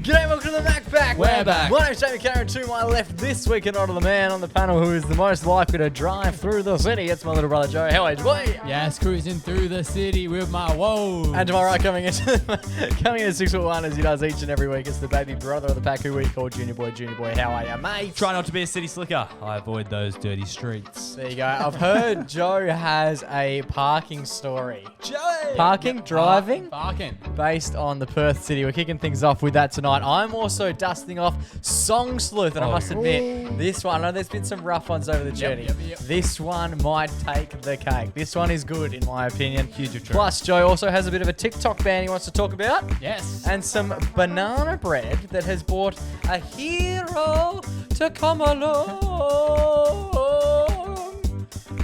G'day, welcome to the MacPack. We're back. My name's Jamie Carroll. To my left this week, and on to the man on the panel who is the most likely to drive through the city. It's my little brother Joe. How are you, boy? Yes, cruising through the city with my woes. And to my right, coming in 6'1" as he does each and every week, it's the baby brother of the pack who we call Junior Boy. Junior Boy, how are you, mate? Try not to be a city slicker. I avoid those dirty streets. There you go. I've heard Joe has a parking story. Joe! Parking, driving, Barking. based on the Perth City. We're kicking things off with that tonight. I'm also dusting off Song Sleuth, and I must admit, this one, I know there's been some rough ones over the journey. Yep. This one might take the cake. This one is good, in my opinion. Huge of truth. Plus, Joe also has a bit of a TikTok ban he wants to talk about. Yes. And some banana bread that has brought a hero to come along.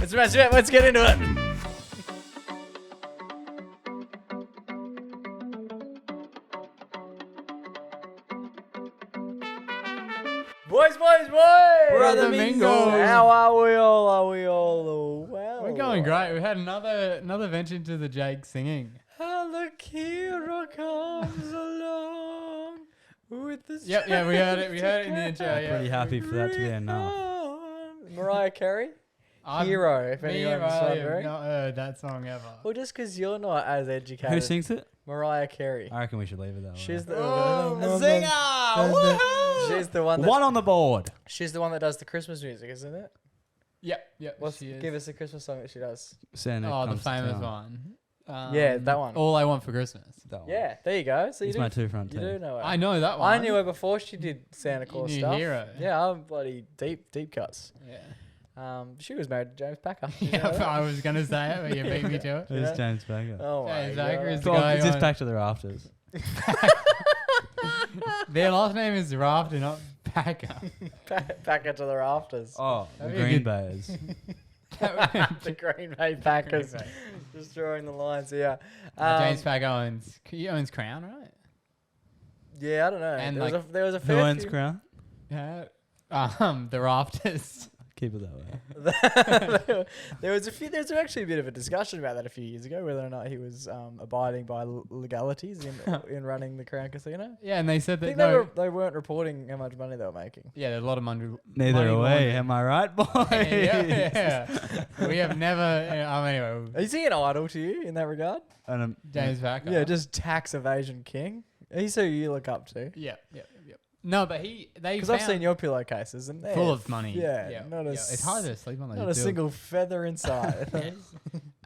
Let's get into it. Boys. Brother Mingo. How are we all? Are we all well? We're going great. We had another venture into the Jake singing. And the hero comes along with the Yep, yeah, we heard it. We heard it in the intro. I'm Yeah. pretty happy for that to be enough. Mariah Carey? I've- Hero, if Me anyone's and Riley have wondering. not heard that song ever. Well, just because you're not as educated. Who sings it? Mariah Carey. I reckon we should leave it that way. She's the singer! She's the one that One on the board. she's the one that does the Christmas music, isn't it? Yep. Give us a Christmas song that she does. Santa Oh, the comes to famous town. one. Yeah, that one. All I Want for Christmas. That one. Yeah, there you go. So you It's do, my two front you do teeth. know her. I know that one. I knew her before she did Santa Claus knew stuff. Hero. Yeah, I'm bloody deep cuts. Yeah. She was married to James Packer. Did you Yeah, know that? I was gonna say it, but you beat me to it. Who's Yeah. James Baker? Oh my James Packer God. is the guy It's just on- back to the rafters. Their last name is Rafter, not Packer. Packer to the rafters. Oh, the That'd be a Green good- Bays. The Green Bay Packers. Green Just drawing the lines here. James Packer owns Crown, right? Yeah, I don't know. And There was a Who fair owns few- Crown? Yeah. The Rafters. Keep it that way. there was actually a bit of a discussion about that a few years ago, whether or not he was abiding by legalities in running the Crown Casino. Yeah, and they said I that think they weren't reporting how much money they were making. yeah, there's a lot of money. Neither money way. laundering. Am I right, boys? Yeah. We have never. Anyway, Is he an idol to you in that regard? And James Packer. Yeah, just tax evasion king. He's who you look up to. Yep. No, but they Because I've seen your pillowcases and they're full of money. Yeah, not a it's hard to sleep on those. not a single feather inside.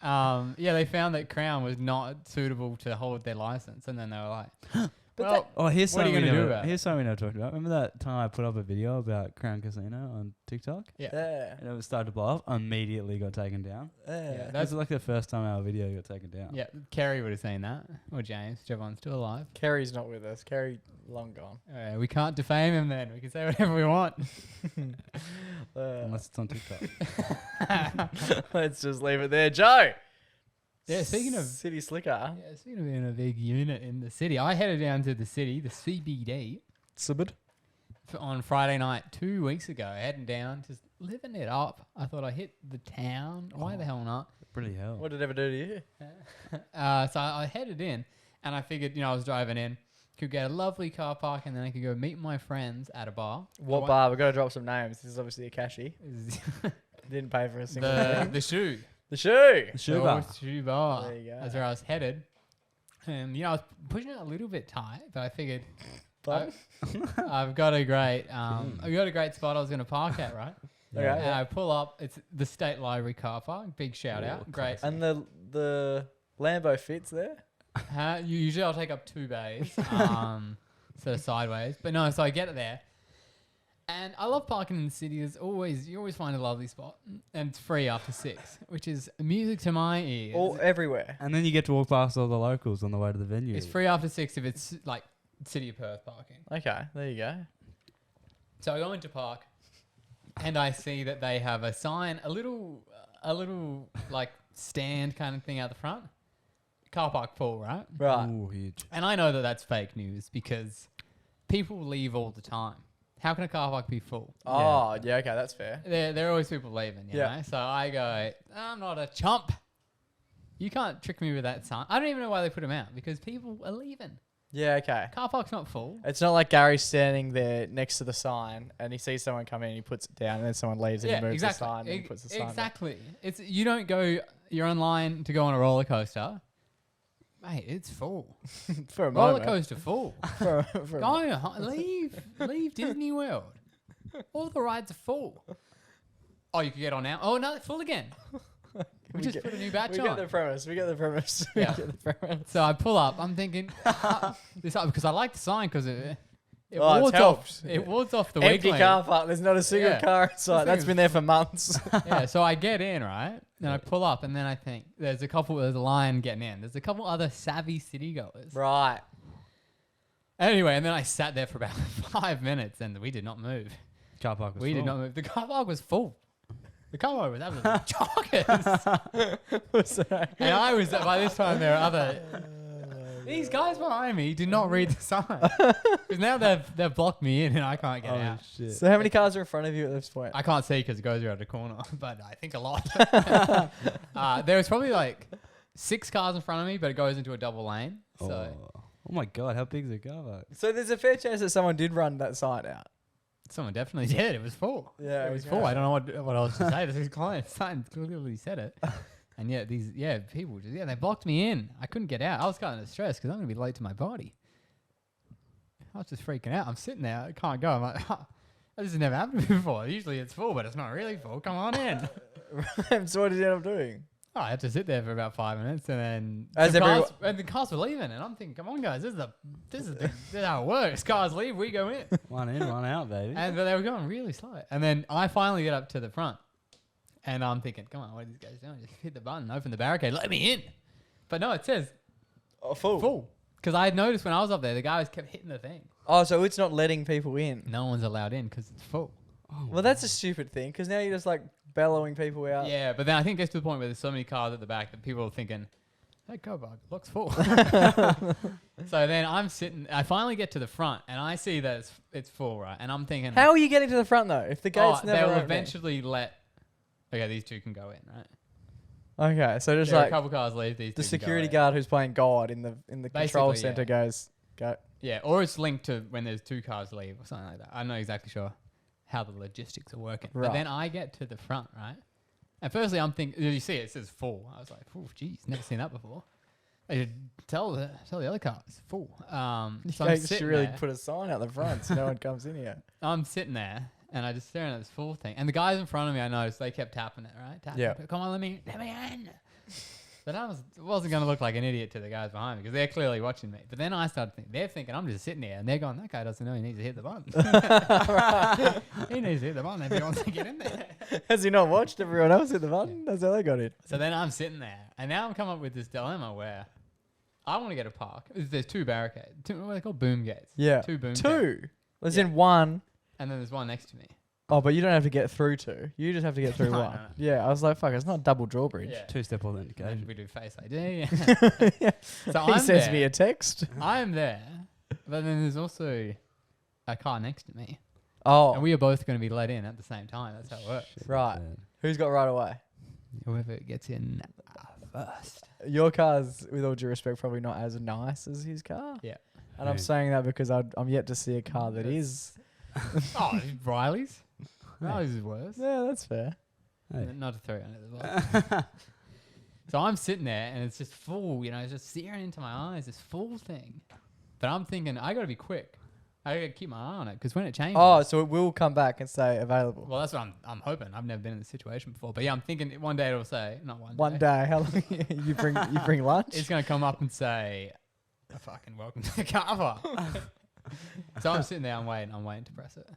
Yeah, they found that Crown was not suitable to hold their license, and then they were like, "Well, oh, here's what are something you we gonna do never, about it?" here's something we never talked about. Remember that time I put up a video about Crown Casino on TikTok? Yeah. And it started to blow up. Immediately got taken down. Yeah. That's like the first time our video got taken down. Yeah, Kerry would have seen that, or James. Jovan's still alive. Kerry's not with us. Kerry long gone. We can't defame him then. We can say whatever we want. Unless it's on TikTok. Let's just leave it there, Joe. Yeah, speaking of City Slicker, yeah, speaking of being a big unit in the city, I headed down to the city, the CBD, Subid. on Friday night 2 weeks ago. Heading down, just living it up. I thought I hit the town. Why the hell not? Bloody hell. What did it ever do to you? So I headed in, and I figured, I was driving in, could get a lovely car park, and then I could go meet my friends at a bar. What bar? We've got to drop some names. This is obviously a cashy. Didn't pay for a single thing. the shoe. The shoe. Shoe bar. Shoe bar. There you go. That's where I was headed. And, I was pushing it a little bit tight, but I figured But I've got a great spot I was going to park at, right? okay. And I pull up. It's the State Library car park. Big shout out. Great. And the Lambo fits there. Usually I'll take up 2 bays, sort of sideways. But no, so I get it there. And I love parking in the city. You always find a lovely spot. And it's free after 6, which is music to my ears. All everywhere. And then you get to walk past all the locals on the way to the venue. It's free after 6 if it's like City of Perth parking. Okay, there you go. So I go into park, and I see that they have a sign, a little like stand kind of thing out the front. Car park full, right? Right. Ooh, huge. And I know that that's fake news because people leave all the time. How can a car park be full? Oh, yeah, okay, that's fair. There are always people leaving, you Yeah. know? So I go, I'm not a chump. You can't trick me with that sign. I don't even know why they put them out because people are leaving. Yeah, okay. Car park's not full. It's not like Gary's standing there next to the sign and he sees someone come in and he puts it down and then someone leaves and he moves the sign and he puts the sign back. Exactly. It's you don't go. You're online to go on a roller coaster, mate. It's full. For a Roller moment. coaster full. For a Go leave Disney World. All the rides are full. Oh, you can get on now. Oh no, it's full again. We just put a new batch We on. get the premise. We get the premise. Yeah. We get the premise. So I pull up. I'm thinking this up because I like the sign because it Oh, it's wards helped. off. It wards off the Empty weakling. car park. There's not a single Yeah. car inside. thing That's is- been there for months. Yeah. So I get in right, and I pull up, and then I think there's a line getting in. There's a couple other savvy city goers. Right. Anyway, and then I sat there for about 5 minutes, and we did not move. Car park was We did full. not move. The car park was full. The car park was absolutely chockers. And I was, by this time, there are other... These guys behind me did not read the sign. Because now they've blocked me in and I can't get Oh out. shit. So how many cars are in front of you at this point? I can't see because it goes around the corner, but I think a lot. There was probably like 6 cars in front of me, but it goes into a double lane. So Oh my god, how big is the car park? So there's a fair chance that someone did run that sign out. someone definitely did. It was full. Yeah, It was okay. full. I don't know what else to say. This is client sign clearly said it. And yet these people just they blocked me in. I couldn't get out. I was kind of stressed because I'm gonna be late to my party. I was just freaking out. I'm sitting there. I can't go. I'm like, this has never happened before. Usually it's full, but it's not really full. Come on in. So what did you end up doing? Oh, I had to sit there for about 5 minutes, and then As the cars were leaving, and I'm thinking, come on, guys, this is how it works. Cars leave, we go in. One in, one out, baby. But they were going really slow. And then I finally get up to the front. And I'm thinking, come on, what are these guys doing? Just hit the button, open the barricade, let me in. But no, it says Oh, full. full. Because I had noticed when I was up there, the guys kept hitting the thing. Oh, so it's not letting people in. No one's allowed in because it's full. Well, that's a stupid thing because now you're just like bellowing people out. Yeah, but then I think it gets to the point where there's so many cars at the back that people are thinking, that car park looks full. So then I'm sitting, I finally get to the front and I see that it's full, right? And I'm thinking, How are you getting to the front though? If the gate's never they'll opening? eventually okay, these two can go in, right? Okay, so just There are like a couple cars leave, these the two can go security in. guard who's playing God in the control Basically, center yeah. goes go. Yeah, or it's linked to when there's 2 cars leave or something like that. I'm not exactly sure how the logistics are working. Right. But then I get to the front, right? And firstly, I'm thinking, you see it says full. I was like, oh, geez, never seen that before. I should tell the other cars it's full. So I'm You should sitting really there. put a sign out the front so no one comes in here. I'm sitting there and I just staring at this full thing. And the guys in front of me, I noticed they kept tapping it, right? Tapping Yeah. it. Come on, let me in. But I wasn't going to look like an idiot to the guys behind me because they're clearly watching me. But then I started thinking, they're thinking I'm just sitting there and they're going, that guy doesn't know he needs to hit the button. He needs to hit the button if he wants to get in there. Has he not watched everyone else hit the button? That's how they got in. So then I'm sitting there and now I'm come up with this dilemma where I want to get a park. There's 2 barricades. What are they called? Boom gates. Yeah. 2 boom gates. 2. There's Yeah. in 1. And then there's one next to me. Oh, but you don't have to get through 2. You just have to get through No, 1. no. Yeah, I was like, fuck, it's not a double drawbridge. Yeah. 2-step And authentication. we do Face ID. Yeah. So He I'm sends there. me a text. I'm there. But then there's also a car next to me. Oh, And we are both going to be let in at the same time. That's how it works. right. Who's got right away? Whoever gets in first. Your car's, with all due respect, probably not as nice as his car. Yeah. And I'm Yeah. saying that because I'm yet to see a car that is. Oh, Riley's. Riley's is worse. Yeah, that's fair. Hey. Not to throw it under the bus. So I'm sitting there and it's just full, it's just staring into my eyes, this full thing. But I'm thinking, I got to be quick. I got to keep my eye on it because when it changes. Oh, so it will come back and say available. Well, that's what I'm hoping. I've never been in this situation before. But yeah, I'm thinking one day it'll say, not one day. One day, how long you bring lunch? It's going to come up and say, fucking welcome to the car park. So I'm sitting there, I'm waiting to press it.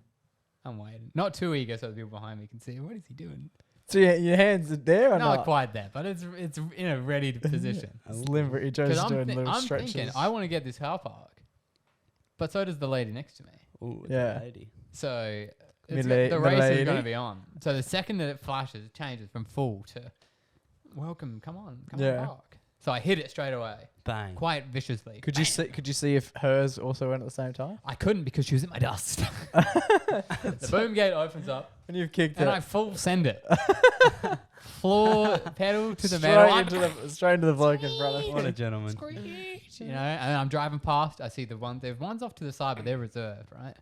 I'm waiting. Not too eager so the people behind me can see, what is he doing? So your hands are there or Not not? quite there, but it's in a ready position. Limber, he chose Because to doing little I'm stretches. thinking, I want to get this car park. But so does the lady next to me. Ooh, Yeah. lady. So Mila- the race is milady? going to be on. So the second that it flashes, it changes from full to welcome, come on Yeah. park. So I hit it straight away, Bang. quite viciously. Could you see if hers also went at the same time? I couldn't because she was in my dust. The boom gate opens up, When you've kicked and it. I full send it. Floor pedal to the straight metal. straight into the bloke in front of What a you. gentleman. You know, and I'm driving past. I see the one. There's ones off to the side, but they're reserved, right?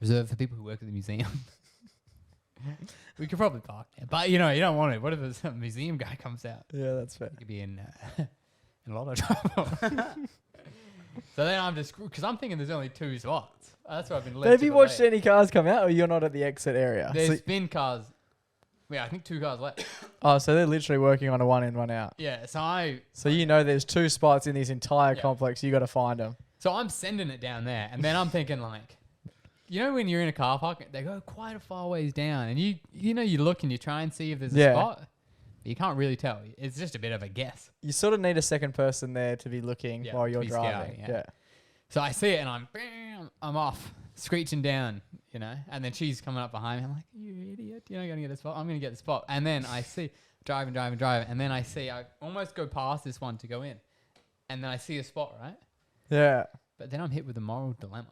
Reserved for people who work at the museum. We could probably park there, but you know, you don't want it. What if a museum guy comes out? Yeah, that's fair. You could be in a lot of trouble. So then I'm just because I'm thinking there's only 2 spots. That's what I've been. But led have to you watched believe. any cars come out, or you're not at the exit area? There's been cars. Yeah, I think 2 cars left. So they're literally working on a one in, one out. Yeah, So you know there's 2 spots in this entire Yeah. complex. You got to find them. so I'm sending it down there, and then I'm thinking like, you know, when you're in a car park, they go quite a far ways down, and you know you look and you try and see if there's a Yeah. spot. But you can't really tell. It's just a bit of a guess. You sort of need a second person there to be looking Yeah, while to you're be driving. scouting, yeah. So I see it, and I'm off, screeching down, you know, and then she's coming up behind me. I'm like, you idiot, you're not going to get a spot. I'm going to get the spot. And then I see, driving, and then I see, I almost go past this one to go in. And then I see a spot, right? Yeah. But then I'm hit with a moral dilemma.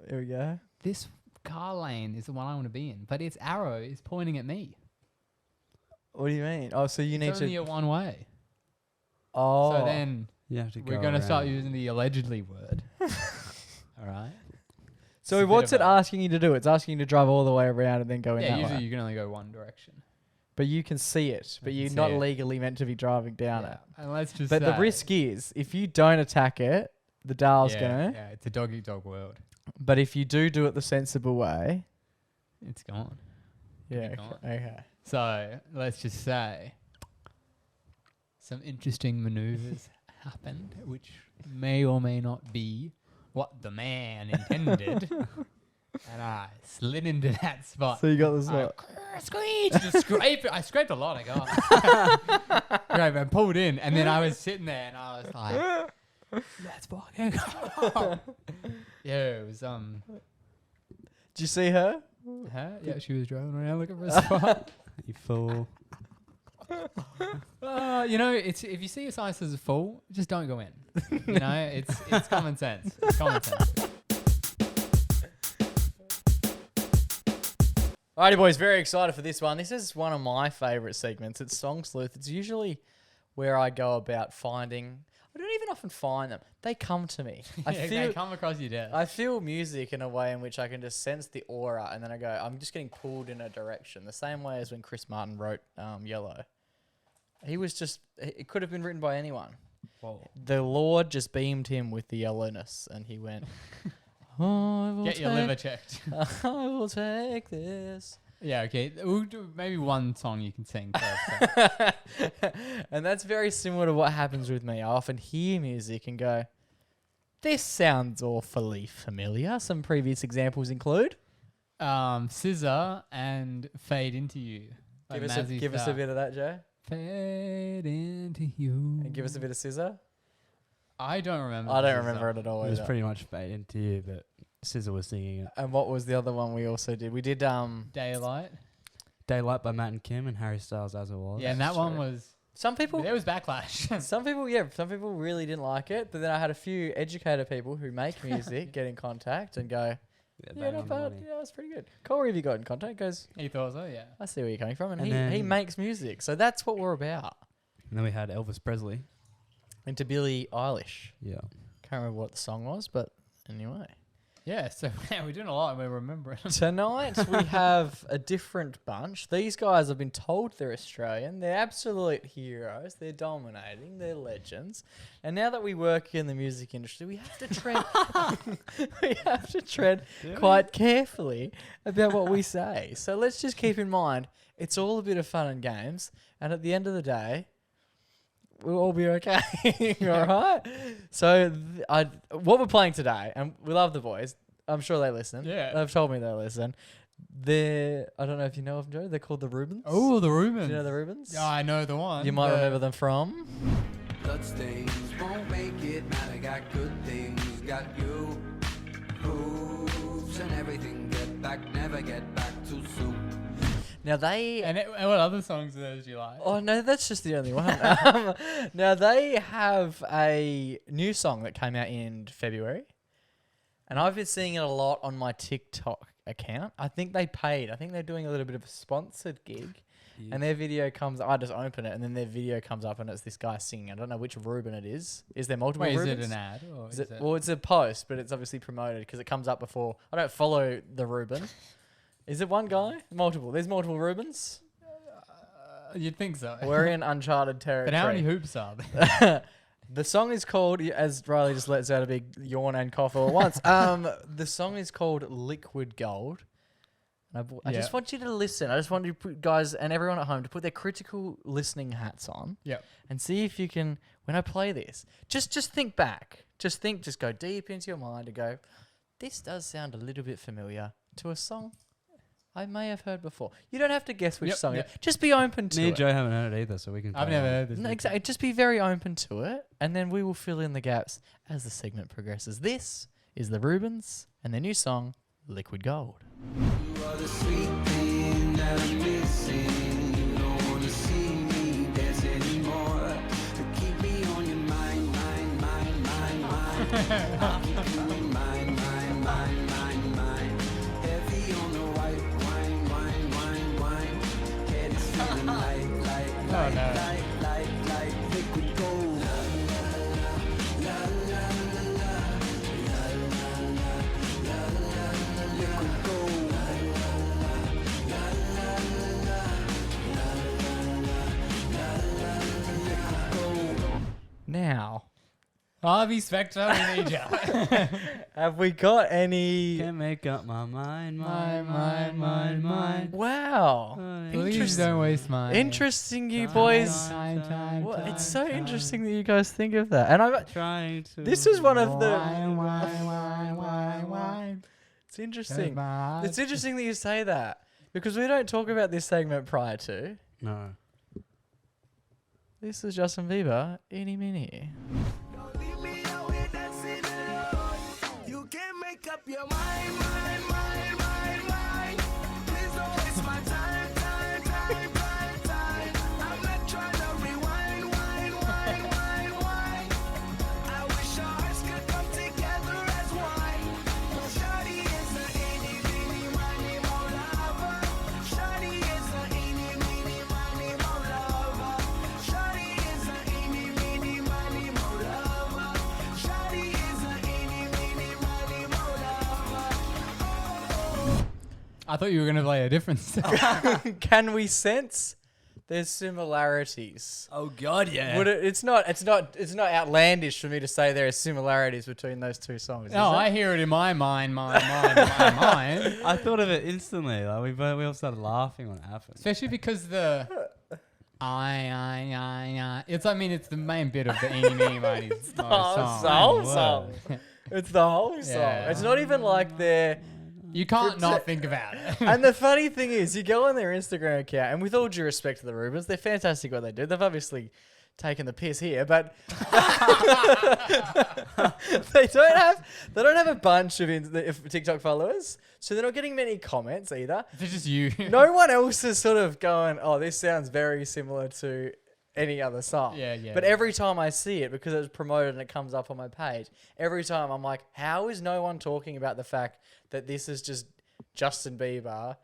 Here we go. This car lane is the one I want to be in, but its arrow is pointing at me. What do you mean? Oh, so you need It's only to. a one way. Oh. So then You have to go we're going to start around. using the allegedly word. All right. So It's a bit what's of it a- asking you to do? It's asking you to drive all the way around and then go in Yeah, that usually way. you can only go one direction. But you can see it. But can you're see not it. legally meant to be driving down it. And let's just But the say- risk is, if you don't attack it, the dial's yeah, gonna. Yeah, it's a dog eat dog world. But if you do it the sensible way, It's gone. yeah, be gone. okay. So let's just say some interesting maneuvers happened, which may or may not be what the man intended. And I slid into that spot. So you got this I one. Screech! Just scrape it. I scraped a lot, I got. Right, I pulled in, and then I was sitting there, and I was like, "Let's fucking go!" Yeah, it was Did you see her? Her? Yeah, she was driving around looking for a spot. You fool. You know, it's if you see a sign that says full, just don't go in. You know, it's common sense. It's common sense. Alrighty, boys, very excited for this one. This is one of my favourite segments. It's Song Sleuth. It's usually where I go about finding. I don't even often find them. They come to me. They come across your desk. I feel music in a way in which I can just sense the aura, and then I go, I'm just getting pulled in a direction. The same way as when Chris Martin wrote Yellow. He was just, it could have been written by anyone. Whoa. The Lord just beamed him with the yellowness, and he went, I will Get your liver checked. I will take this. Yeah, okay. We'll do maybe one song you can sing first. And that's very similar to what happens with me. I often hear music and go, this sounds awfully familiar. Some previous examples include. Scissor and Fade Into You. Give us a bit of that, Joe. Fade into you. And give us a bit of scissor. I don't remember. I the don't scissor. remember it at all. It was either. pretty much Fade Into You, but Scissor was singing it. And what was the other one we also did? We did Daylight. Daylight by Matt and Kim and Harry Styles As It Was. Yeah, and that That's one true. was. some people. There was backlash. Some people really didn't like it, but then I had a few educated people who make music get in contact and go, yeah, bang not on the bad. money. Yeah, that's pretty good. Corey, have you got in contact? Goes, He thought so, yeah. I see where you're coming from, and And he then- makes music, so that's what we're about. And then we had Elvis Presley. Into Billie Eilish. Yeah. Can't remember what the song was, but anyway. Yeah, so yeah, we're doing a lot and we're remembering. Tonight we have a different bunch. These guys have been told they're Australian. They're absolute heroes. They're dominating. They're legends. And now that we work in the music industry, we have to tread we have to tread quite carefully about what we say. So let's just keep in mind it's all a bit of fun and games, and at the end of the day, we'll all be okay. All right. So what we're playing today, and we love the boys. I'm sure they listen. Yeah. They've told me they listen. I don't know if you know of them, Joe. They're called the Reubens. Oh, the Do Reubens. you know the Reubens? Yeah, I know the one. You might remember them from. Bloodstains won't make it matter. Got good things, got you. Hooves and everything. Get back, never get back too soon. Now they. And what other songs of those do you like? Oh no, that's just the only one. Now they have a new song that came out in February, and I've been seeing it a lot on my TikTok account. I think they paid. I think they're doing a little bit of a sponsored gig, and their video comes. I just open it, and then their video comes up, and it's this guy singing. I don't know which Reuben it is. Is there multiple Wait, Reubens? is it an ad? Or Is it, well, it's a post, but it's obviously promoted because it comes up before. I don't follow the Reuben. Is it one guy? Multiple. There's multiple Reubens. You'd think so. We're in uncharted territory. But how many hoops are there? The song is called, as Riley just lets out a big yawn and cough all at once. The song is called Liquid Gold. I just want you to listen. I just want you to put, guys and everyone at home to put their critical listening hats on. Yep. And see if you can, when I play this, just think back. Just go deep into your mind and go, this does sound a little bit familiar to a song I may have heard before. You don't have to guess which song. Just be open to it. Me and Joe haven't heard it either, so we can. I've never heard this. No, exactly. Just be very open to it, and then we will fill in the gaps as the segment progresses. This is the Reubens and their new song, Liquid Gold. You are the sweet thing that I'm missing. You don't wanna see me dance anymore. But keep me on your mind. I'll keep you in mind. Heavy on the white wine. Head is feeling like liquid gold. Liquid gold. Now, Harvey Specter, we need ya. have we got any? Can't make up my mind. Wow. Please don't waste mine. Interesting, you boys. Time. Well, it's so interesting that you guys think of that. And I'm. Trying to. This is one of the. Wine. It's interesting. It's interesting that you say that because we don't talk about this segment prior to. No. This is Justin Bieber, Eeny Meeny. Don't leave me out here dancing alone. You can't make up your mind. Please don't waste my time. I'm not trying to rewind. I wish our hearts could come together as one. Shawty is a eeny, meeny, miny, mo lover. Shawty is a eeny, meeny, miny, mo lover. Shawty is a eeny, meeny, miny, mo lover. Shawty is a eeny, meeny, miny, mo lover. I thought you were going to play a different song. Can we sense there's similarities? Oh God, yeah. Would it, it's not outlandish for me to say there are similarities between those two songs. No, is it? I hear it in my mind. I thought of it instantly. Like we all started laughing when it happened. Especially because the I. It's the main bit of the Eeny Meeny Miny song. The whole song. It's the whole song. Yeah. It's not even like they're. You can't not think about it. And the funny thing is, you go on their Instagram account, and with all due respect to the Reubens, they're fantastic what they do. They've obviously taken the piss here, but they don't have a bunch of TikTok followers, so they're not getting many comments either. It's just you. No one else is sort of going, "Oh, this sounds very similar to any other song." Yeah. But every time I see it, because it's promoted and it comes up on my page, every time I'm like, how is no one talking about the fact that this is just Justin Bieber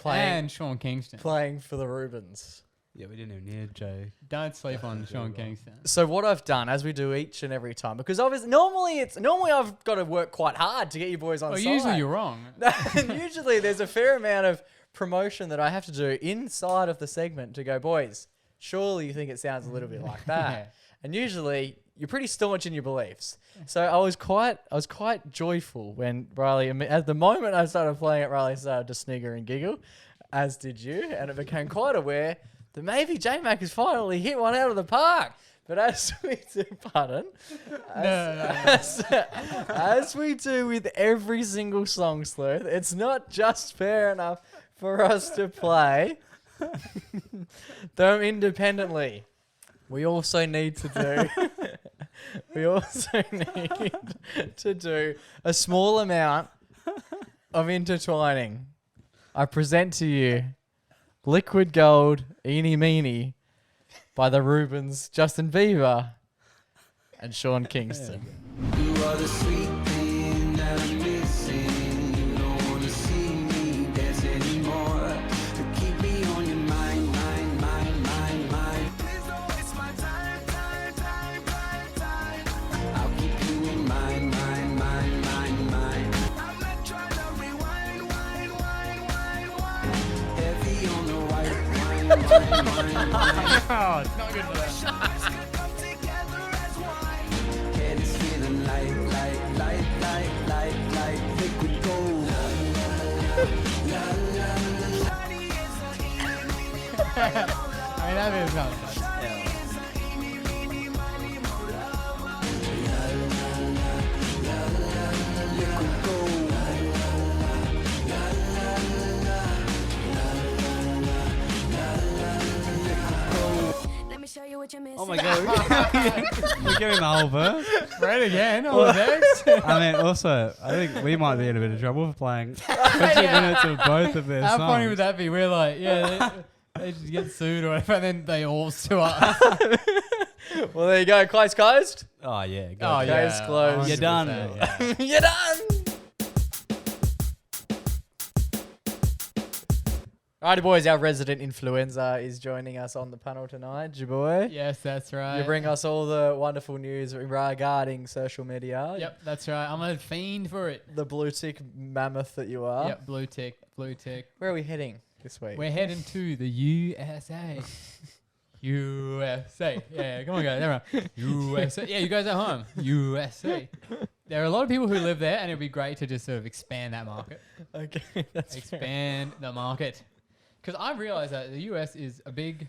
and Sean Kingston. playing for the Reubens? Yeah, we didn't even need Jay. Don't sleep on Sean Kingston. So what I've done, as we do each and every time, because obviously normally I've got to work quite hard to get you boys on side. Usually you're wrong. Usually there's a fair amount of promotion that I have to do inside of the segment to go, boys, surely you think it sounds a little bit like that. Yeah. And usually you're pretty staunch in your beliefs. So I was quite joyful when Riley, at the moment I started playing it, Riley started to snigger and giggle, as did you, and it became quite aware that maybe J-Mac has finally hit one out of the park. But as we do, as we do with every single song, Sleuth, it's not just fair enough for us to play them independently. We also need to do a small amount of intertwining. I present to you Liquid Gold, Eeny Meeny by the Reubens, Justin Bieber, and Sean Kingston. You are the sweet thing that I'm missing. You don't wanna see me dance anymore. To keep me on your mind, mind, mind, mind, mind. Please don't waste my time, time, time, time, time. I'll keep you in mind, mind, mind, mind, mind. I'm not trying to rewind, wind, wind, wind, wind. Heavy on the white wine, wine, wine, wine. Oh, it's not good for that. Stars could come together as one. Head is feeling light, light, light, light, light, light. Liquid gold. Shawty is a eeny, meeny, I mean, that is not fun. shawty is a eeny, meeny, miny, mo lover. Liquid gold. Let me show you what you're missing. Oh my god. We're giving the whole verse. Right again. Oh, thanks. I mean, also, I think we might be in a bit of trouble for playing 20 minutes of both of their How songs. funny would that be? We're like, yeah, they just get sued or whatever, and then they all sue us. Well, there you go. Close closed. Oh, yeah. Go. Oh, Case yeah. closed. You're done. 100%, yeah. You're done. Alrighty, boys. Our resident influencer is joining us on the panel tonight. Jaboy. Yes, that's right. You bring us all the wonderful news regarding social media. Yep, that's right. I'm a fiend for it. The blue tick mammoth that you are. Yep, blue tick, blue tick. Where are we heading this week? We're heading to the USA. USA. Yeah, come on, guys. Everyone. USA. Yeah, you guys at home. USA. There are a lot of people who live there, and it'd be great to just sort of expand that market. Okay, that's fair. Expand the market. Because I've realized that the US is a big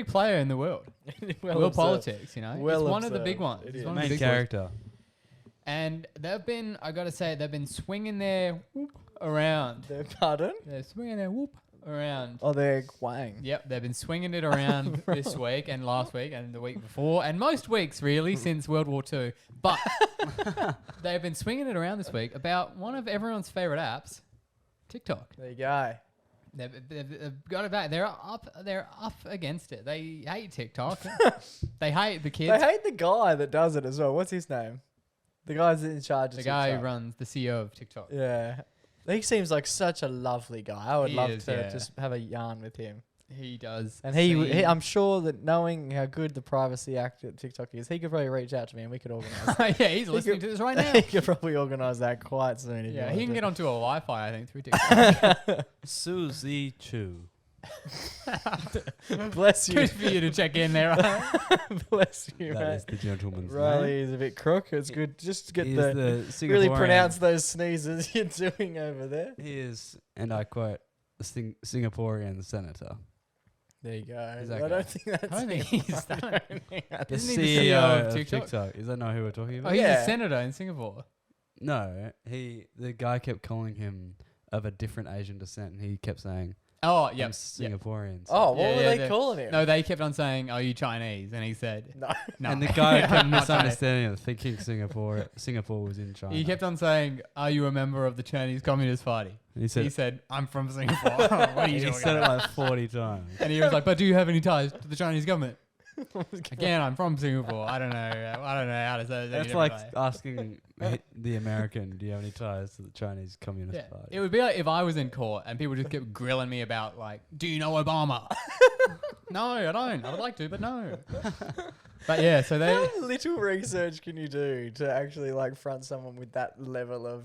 player in the world. Well World observed. politics, you know. Well it's one of the big observed. ones. It It's is. one of the Main big ones. character. And they've been, I gotta say, they've been swinging their whoop around. Pardon? They're swinging their whoop around. Oh, they're Wang. Yep, they've been swinging it around this week and last week and the week before and most weeks really since World War II. But they've been swinging it around this week about one of everyone's favorite apps, TikTok. There you go. They've got it back. They're up against it. They hate TikTok. They hate the kids. They hate the guy that does it as well. What's his name? The guy's in charge of the guy who TikTok. runs the CEO of TikTok. Yeah. He seems like such a lovely guy. I would He love is, to yeah. just have a yarn with him. He does. And seem- I'm sure that knowing how good the privacy act at TikTok is, he could probably reach out to me and we could organise. yeah, he's listening to this right now. He could probably organise that quite soon. If Yeah, you he can wanted get onto a Wi-Fi, I think, through TikTok. Susie Chu. to. Bless you. Good for you to check in there. Bless you, That mate. is the gentleman's Riley name. is a bit crook. It's good just to get He is the the really Singaporean- pronounce those sneezes you're doing over there. He is, and I quote, a Singaporean senator. There you go. Who's that I guy? don't think that's I don't think him. he's that. I don't think that's The Isn't he the CEO CEO of of TikTok? TikTok. Is that not who we're talking Oh, about? he's Yeah. a senator in Singapore. No, the guy kept calling him of a different Asian descent, and he kept saying, Oh, "I'm yep. Singaporean." Oh, what Yeah, were yeah, they the- calling him? No, they kept on saying, "Are you Chinese?" And he said, No. "No." And the guy kept I'm not Chinese. misunderstanding it, thinking Singapore was in China. He kept on saying, "Are you a member of the Chinese Communist Party?" And he said, He said, "I'm from Singapore." What are you he talking said it about? like 40 times. And he was like, "But do you have any ties to the Chinese government?" Again, I'm from Singapore. I don't know how to say it. That's like asking the American, "Do you have any ties to the Chinese Communist Yeah. Party?" It would be like if I was in court and people just kept grilling me about like, "Do you know Obama?" No, I don't. I would like to, but no. But yeah, so they. How little research can you do to actually like front someone with that level of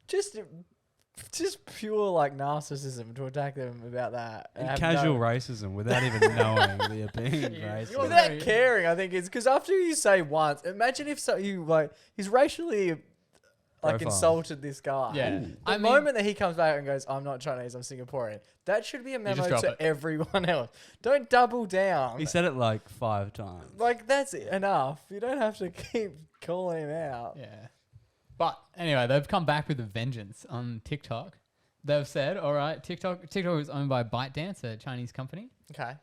just pure like narcissism to attack them about that And have casual no- racism without even knowing that you're being Yeah. racist. without Very- caring. I think it's because after you say once, imagine if you like he's racially like Profile. insulted this guy. Yeah. The I mean- moment that he comes back and goes, "I'm not Chinese, I'm Singaporean," that should be a memo just drop to it. everyone else. Don't double down. He said it like 5 times. Like that's enough. You don't have to keep calling him out. Yeah. But anyway, they've come back with a vengeance on TikTok. They've said, all right, TikTok is owned by ByteDance, a Chinese company. Okay.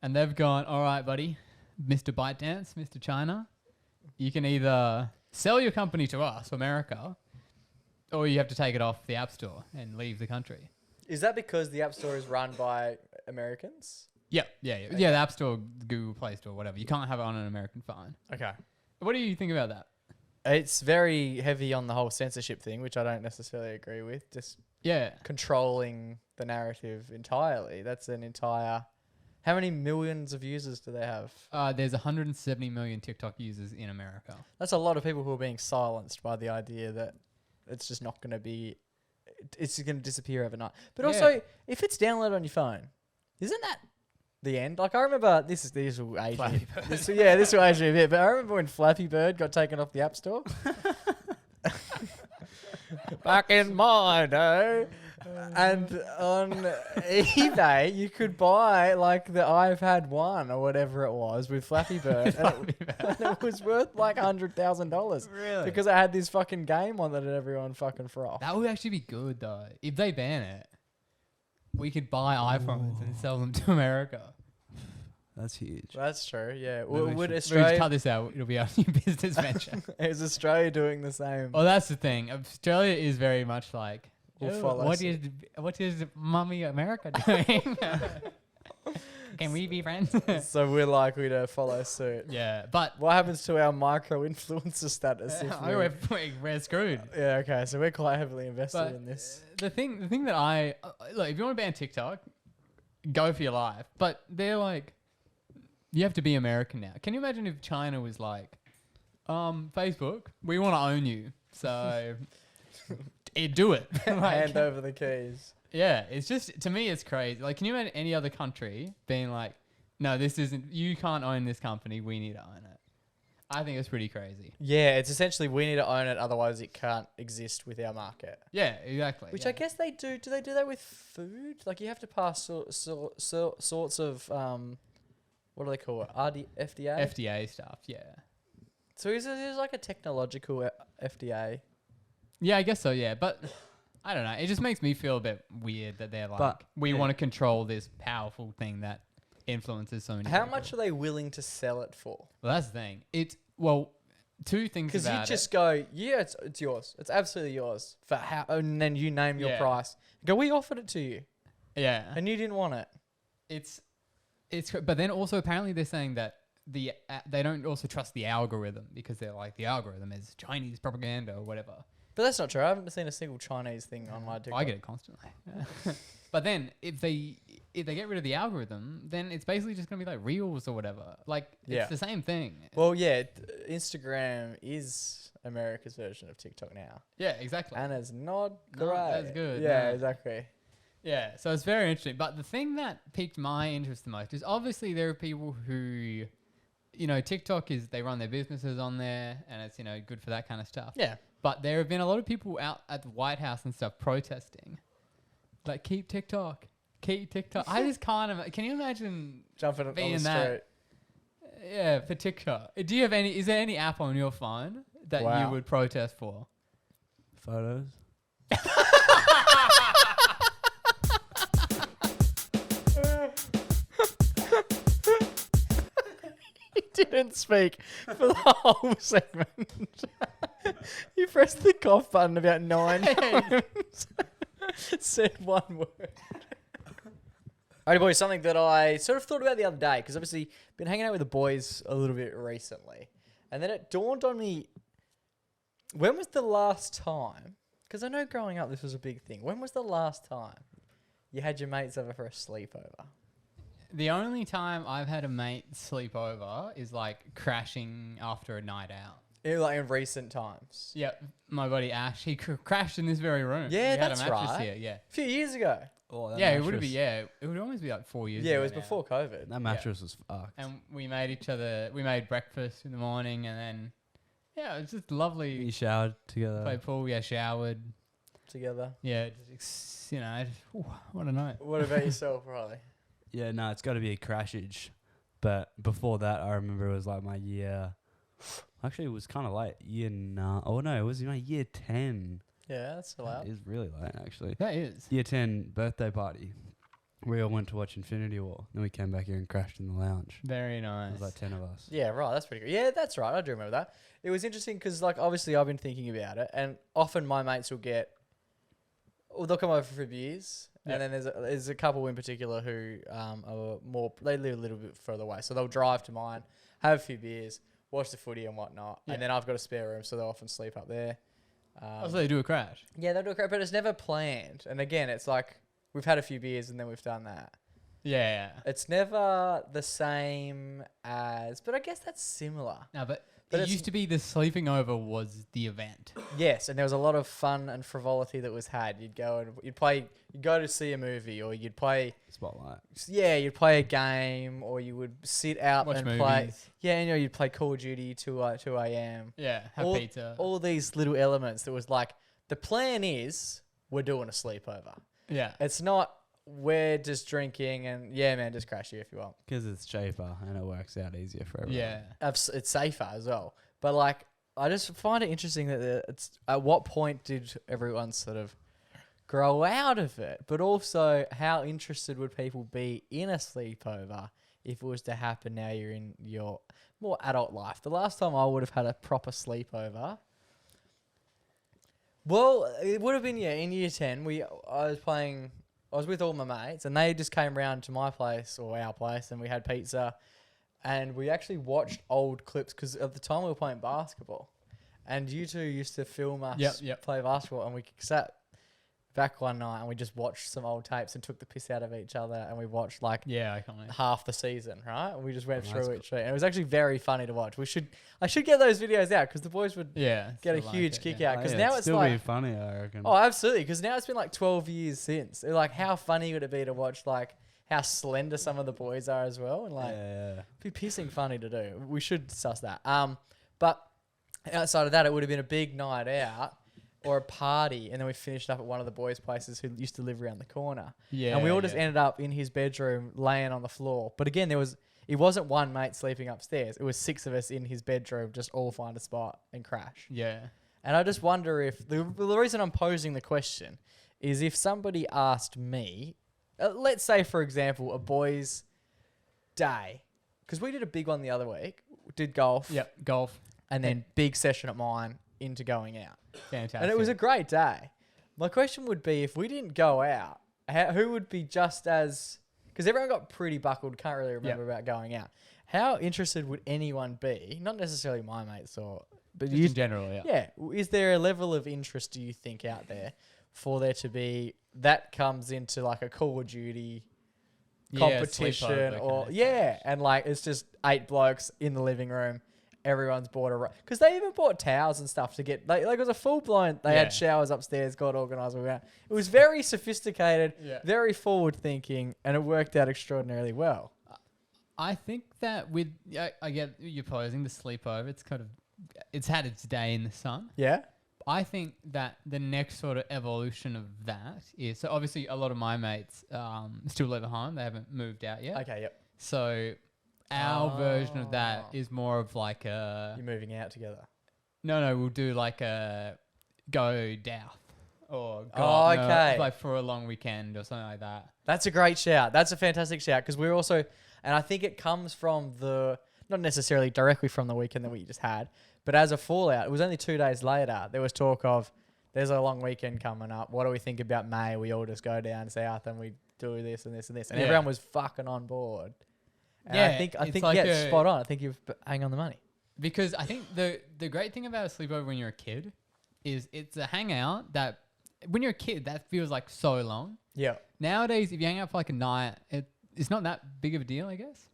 And they've gone, all right, buddy, Mr. ByteDance, Mr. China, you can either sell your company to us, America, or you have to take it off the App Store and leave the country. Is that because the App Store is run by Americans? Yeah. The App Store, Google Play Store, whatever. You can't have it on an American phone. Okay. What do you think about that? It's very heavy on the whole censorship thing, which I don't necessarily agree with. Just Yeah. controlling the narrative entirely. That's an entire... How many millions of users do they have? There's 170 million TikTok users in America. That's a lot of people who are being silenced by the idea that it's just not going to be... It's going to disappear overnight. But Yeah. also, if it's downloaded on your phone, isn't that the end? Like, I remember... This will age me. This will age me a bit. But I remember when Flappy Bird got taken off the App Store. Back in my day. And on eBay, you could buy like the iPad 1 or whatever it was with Flappy Bird. and it was worth like $100,000. Really? Because I had this fucking game on that everyone fucking frothed. That would actually be good though. If they ban it, we could buy iPhones and sell them to America. That's huge. That's true, yeah. Maybe we Would should- We just Australia... cut this out. It'll be our new business venture. Is Australia doing the same? Well, that's the thing. Australia is very much like, We'll "Oh, follow what is mummy America doing? Can we be friends? So we're likely to follow suit. Yeah, but What happens to our micro-influencer status? If we're screwed. yeah, okay, so we're quite heavily invested But in this. the thing that I look, if you want to ban TikTok, go for your life. But they're like, you have to be American now. Can you imagine if China was like, Facebook, we want to own you, so do it. Hand over the keys. Yeah, it's just, to me, it's crazy. Like, can you imagine any other country being like, no, this isn't, you can't own this company, we need to own it. I think it's pretty crazy. Yeah, it's essentially we need to own it, otherwise it can't exist with our market. Yeah, exactly. Which yeah. I guess they do. Do they do that with food? Like you have to pass sorts of what do they call it? FDA. FDA stuff, yeah. So is it like a technological FDA? Yeah, I guess so, yeah. But I don't know. It just makes me feel a bit weird that they're like, But- we yeah. want to control this powerful thing that influences so many How people. much are they willing to sell it for? Well, that's the thing. It's, well, two things Because you about just it. go, yeah, it's yours. It's absolutely yours. For how? And then you name your Yeah. price. Go, we offered it to you, Yeah. and you didn't want it. But then also apparently they're saying that they don't also trust the algorithm because they're like, the algorithm is Chinese propaganda or whatever. But that's not true. I haven't seen a single Chinese thing on my TikTok. I get it constantly. But then if they get rid of the algorithm, then it's basically just gonna be like Reels or whatever. Like Yeah. it's the same thing. Well, yeah, Instagram is America's version of TikTok now, Yeah, exactly. and it's not Not great. as good, Yeah, no. exactly. Yeah, so it's very interesting. But the thing that piqued my interest the most is obviously there are people who, TikTok is, they run their businesses on there and it's, good for that kind of stuff. Yeah. But there have been a lot of people out at the White House and stuff protesting. Like, keep TikTok. Keep TikTok. I just can't can you imagine Jumping on being the that? street. Yeah, for TikTok. Do you have is there any app on your phone that you Wow. would protest for? Photos. He didn't speak for the whole segment. He pressed the cough button about 9 times. Said one word. Alrighty, boys, something that I sort of thought about the other day, because obviously been hanging out with the boys a little bit recently. And then it dawned on me, when was the last time, because I know growing up this was a big thing, when was the last time you had your mates over for a sleepover? The only time I've had a mate sleep over is like crashing after a night out. Like in recent times. Yeah, my buddy Ash, he crashed in this very room. Yeah, we had that's a mattress right. here. Yeah, A few years ago. Oh, yeah, it would be. Yeah, it would almost be like 4 years. Yeah, it ago was now. before COVID. That mattress was fucked. And we made breakfast in the morning, and then yeah, it was just lovely. You showered together. Played pool. Yeah, showered. Together. Yeah, what a night. What about yourself, Riley? Yeah, no, it's got to be a crashage. But before that, I remember it was like my year. Actually, it was kind of late. Year 9. Oh no, it was my year 10. Yeah, that's allowed. It is really late, actually. That is. Year 10 birthday party. We all went to watch Infinity War. Then we came back here and crashed in the lounge. Very There nice. was like 10 of us. Yeah, right. That's pretty good. Yeah, that's right. I do remember that. It was interesting because, like, obviously I've been thinking about it, and often my mates will get, they'll come over for beers, Yeah. And then there's a couple in particular who are more, they live a little bit further away. So they'll drive to mine, have a few beers, watch the footy and whatnot. Yeah. And then I've got a spare room, so they'll often sleep up there. So they do a crash. Yeah, they'll do a crap, but it's never planned. And again, it's like we've had a few beers and then we've done that. Yeah. It's never the same as, but I guess that's similar. No, but But it it's- used to be the sleeping over was the event. Yes, and there was a lot of fun and frivolity that was had. You'd go and you'd go to see a movie, or you'd play, Spotlight. you'd play a game, or you would sit out Watch and movies. play. Yeah, you'd play Call of Duty 2 a.m. Yeah. Have all, pizza. All these little elements that was like, the plan is we're doing a sleepover. yeah. It's not we're just drinking and yeah, man, just crash here if you want. Because it's cheaper and it works out easier for everyone. Yeah. It's safer as well. But like, I just find it interesting that it's at what point did everyone sort of grow out of it, but also how interested would people be in a sleepover if it was to happen now you're in your more adult life. The last time I would have had a proper sleepover, well, it would have been in year 10. I was with all my mates and they just came round to my place or our place and we had pizza and we actually watched old clips because at the time we were playing basketball and you two used to film us Yep. play basketball and we sat back one night and we just watched some old tapes and took the piss out of each other and we watched like Yeah, I can't wait. half the season, right? And we just went Oh, through that's each and it was actually very funny to watch. I should get those videos out because the boys would Yeah. get a still like huge it, kick yeah. out because Oh, now it'd it's still like be funny, I reckon. oh, absolutely. Because now it's been like 12 years since. Like, how funny would it be to watch, like, how slender some of the boys are as well? And, like, yeah. be pissing funny to do. We should suss that. But outside of that, it would have been a big night out or a party. And then we finished up at one of the boys' places who used to live around the corner. Yeah. And we all just yeah. ended up in his bedroom laying on the floor. But again, it wasn't one mate sleeping upstairs. It was 6 of us in his bedroom, just all find a spot and crash. Yeah. And I just wonder if the reason I'm posing the question is if somebody asked me, let's say, for example, a boys' day, because we did a big one the other week, did golf, Yep. Golf. and then big session at mine into going out. Fantastic. And it was a great day. My question would be if we didn't go out, who would be just as, because everyone got pretty buckled, can't really remember about going out. How interested would anyone be? Not necessarily my mates but Just in general, yeah. yeah. Is there a level of interest, do you think, out there for there to be that comes into like a Call of Duty competition sleepover or kind of stuff. and like it's just 8 blokes in the living room. Everyone's bought because they even bought towels and stuff to get like it was a full blown. They Yeah. had showers upstairs, got organised. It was very sophisticated, Yeah. very forward thinking, and it worked out extraordinarily well. I think that with I get you're posing the sleepover. It's had its day in the sun. Yeah, I think that the next sort of evolution of that is so obviously a lot of my mates still live at home. They haven't moved out yet. okay, yep. So our version of that Oh. is more of like a You're moving out together. no. We'll do like a go Douth or go Oh, okay. like for a long weekend or something like that. That's a great shout. That's a fantastic shout because we're also, and I think it comes from not necessarily directly from the weekend that we just had, but as a fallout, it was only 2 days later, there was talk of, there's a long weekend coming up. What do we think about May? We all just go down south and we do this and this and this. And Yeah. everyone was fucking on board. And Yeah, I think it's like a- spot on. I think you've hang on the money. Because I think the great thing about a sleepover when you're a kid is it's a hangout that when you're a kid that feels like so long. Yeah. Nowadays, if you hang out for like a night, it's not that big of a deal, I guess.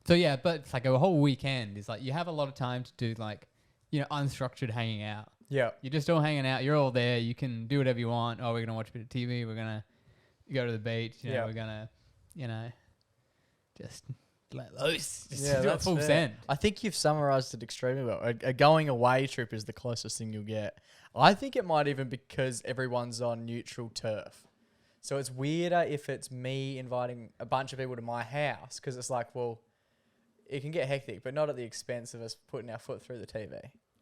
So yeah, but it's like a whole weekend. It's like you have a lot of time to do like, unstructured hanging out. Yeah. You're just all hanging out. You're all there. You can do whatever you want. Oh, we're gonna watch a bit of TV. We're gonna go to the beach. Yeah. We're gonna, just let loose. Just Yeah, do it that's full fair. send. I think you've summarized it extremely well. A going away trip is the closest thing you'll get. I think it might even because everyone's on neutral turf. So it's weirder if it's me inviting a bunch of people to my house because it's like, well, it can get hectic, but not at the expense of us putting our foot through the TV.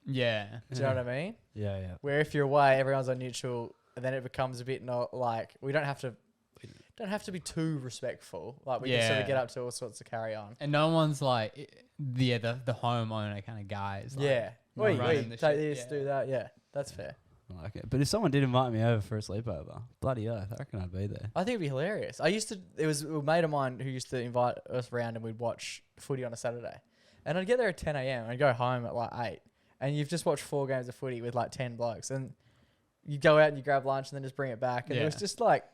Yeah. Do you know what I mean? Yeah, yeah. Where if you're away, everyone's on neutral, and then it becomes a bit not like we don't have to be too respectful. Like we can sort Yeah. of get up to all sorts of carry on. And no one's like the homeowner kind of guys. Like, Yeah. not Wait, running the take shit, this, yeah. do that. Yeah, that's fair. I like it. But if someone did invite me over for a sleepover, bloody earth, I reckon I'd be there. I think it'd be hilarious. It was a mate of mine who used to invite us around and we'd watch footy on a Saturday. And I'd get there at 10 a.m. and go home at like 8. And you've just watched 4 games of footy with like 10 blokes. And you go out and you grab lunch and then just bring it back. And it was just like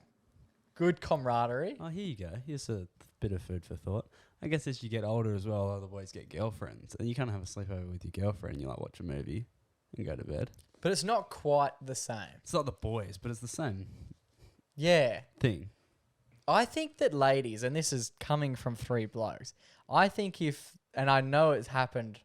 good camaraderie. Oh, here you go. Here's a bit of food for thought. I guess as you get older as well, other boys get girlfriends. And you kind of have a sleepover with your girlfriend. You like watch a movie and go to bed. But it's not quite the same. It's not the boys, but it's the same Yeah. thing. I think that ladies, and this is coming from 3 blokes, I think and I know it's happened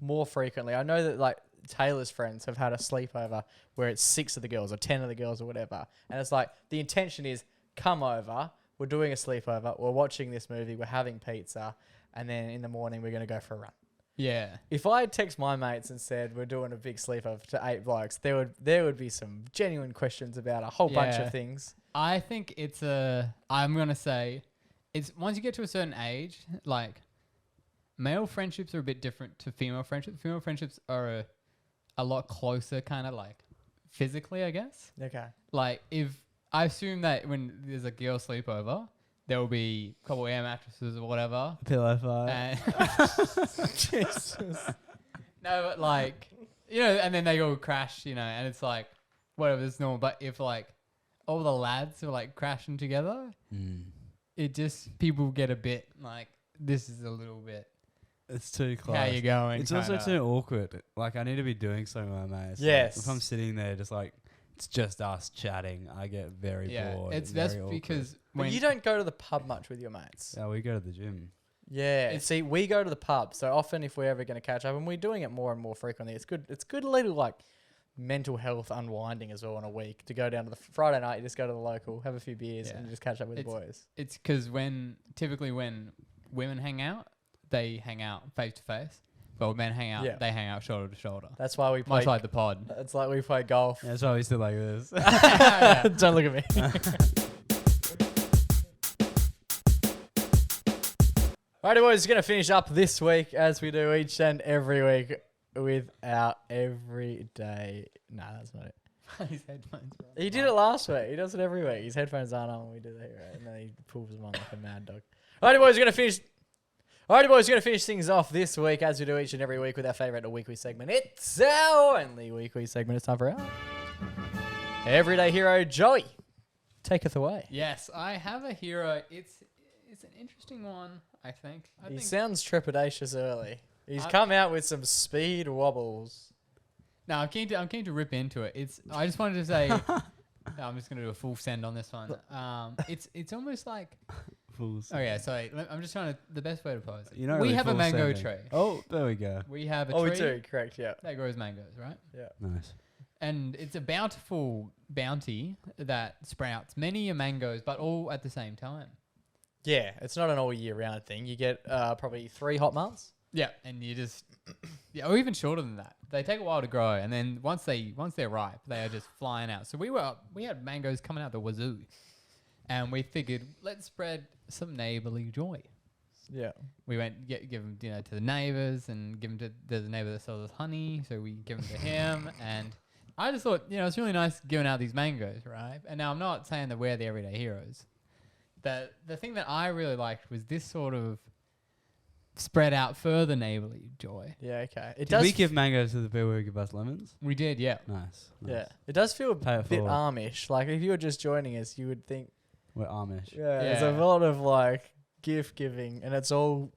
more frequently. I know that like Taylor's friends have had a sleepover where it's 6 of the girls or 10 of the girls or whatever. And it's like the intention is come over, we're doing a sleepover, we're watching this movie, we're having pizza, and then in the morning we're going to go for a run. Yeah. If I text my mates and said we're doing a big sleepover to 8 blokes, there would be some genuine questions about a whole bunch Yeah. of things. I think I'm going to say, it's once you get to a certain age, like, male friendships are a bit different to female friendships. Female friendships are a lot closer, kind of like physically, I guess. Okay. Like, I assume that when there's a girl sleepover, there will be a couple air mattresses or whatever. Pillow fight. And Jesus. no, but like, and then they go crash, and it's like, whatever, it's normal. But if like all the lads are like crashing together, it just, people get a bit like, this is a little bit, It's too close. how you going? It's also kinda. too awkward. Like, I need to be doing something with my mates. Yes. Like, if I'm sitting there just like, it's just us chatting, I get very bored. It's and that's very awkward. because But when you don't go to the pub much with your mates. Yeah, we go to the gym. Yeah. See, we go to the pub. So often if we're ever going to catch up, and we're doing it more and more frequently, it's good little like mental health unwinding as well on a week to go down to the Friday night, you just go to the local, have a few beers and just catch up with the boys. it's because typically when women hang out, they hang out face to face. But when men hang out, they hang out shoulder to shoulder. That's why we play. Much like the pod. It's like we play golf. Yeah, that's why we sit like this. Don't look at me. Alrighty, boys, going to finish up this week as we do each and every week with our everyday. Nah, that's not it. His headphones. He did it last week. He does it every week. His headphones aren't on when we do that, right? And then he pulls them on like a mad dog. Alrighty, boys, we're going to finish. Alrighty, boys, we're going to finish things off this week as we do each and every week with our favourite weekly segment. It's our only weekly segment. It's time for our everyday hero, Joey. Take us away. Yes, I have a hero. It's an interesting one, I think. He sounds trepidatious early. He's come out with some speed wobbles. No, I'm keen to rip into it. I just wanted to say, no, I'm just going to do a full send on this one. It's almost like, Fools. oh yeah, sorry. I'm just trying to, the best way to pose it. You're not We really have a full mango sending. tree. Oh, there we go. We have a Oh, tree we do. Correct, yeah. that grows mangoes, right? Yeah. Nice. And it's a bountiful bounty that sprouts many mangoes, but all at the same time. Yeah, it's not an all year round thing. You get probably 3 hot months. Yeah, and you just, or even shorter than that. They take a while to grow, and then once they're ripe, they are just flying out. So we had mangoes coming out the wazoo, and we figured let's spread some neighborly joy. Yeah. We went give them to the neighbors and give them to there's a neighbor that sells us honey, so we give them to him. And I just thought it's really nice giving out these mangoes, right? And now I'm not saying that we're the everyday heroes. The thing that I really liked was this sort of spread out further neighborly joy. Yeah, okay. Did we give mangoes to the people who give us lemons? We did, yeah. Nice. Yeah. It does feel a Pay it bit forward. Amish. Like if you were just joining us, you would think, We're Amish. there's a Yeah. lot of like gift giving and it's all